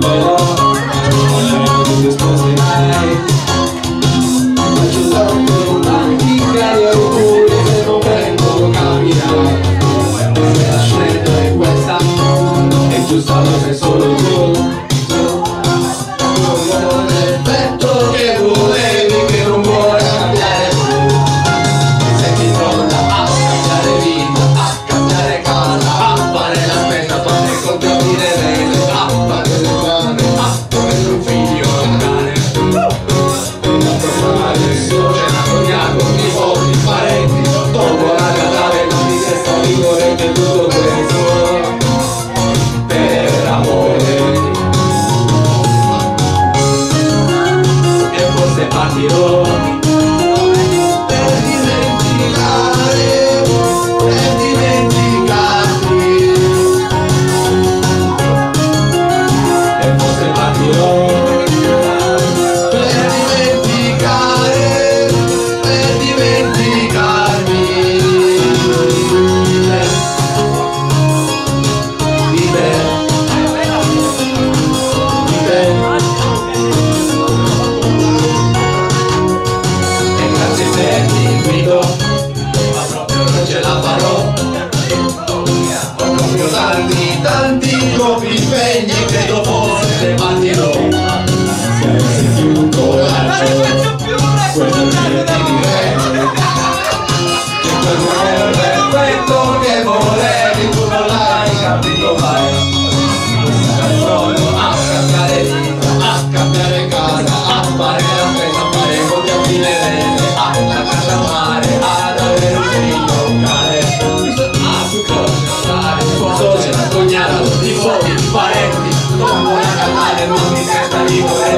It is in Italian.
però non ti risposti mai. Faccio tanto romantica di auguri se non vengo capirai. Se la scelta è questa, è giusta lo sei solo tu. L'effetto che volevi che non vuoi cambiare più. Ti senti pronta a cambiare vita, a cambiare casa, a fare la spesa, fare i conti, aprire rete, a fare le mani, a prendere un figlio e un cane, a formare il socio, a cognato, nipoti, parenti, dopo la Natale non mi resta vigore che tutto questo per amore. E forse partirò per dimenticare, per dimenticarti. E forse partirò per dimenticare, per dimenticarmi. Vive, e grazie se ti invito, ma proprio non ce la farò. Ho proprio tanti nuovi impegni, credo forse partirò. Se avessi più coraggio, quello che ti direi, che quel non è l'effetto che volevi, tu non l'hai capito mai. A cambiare vita, a cambiare casa, a fare la spesa, a fare conti, a finire a lasciare al mare, ad avere un figlio, un cane, a su cosa socio, la cognata, nipoti, parenti, dopo la Natale non mi resta vigore.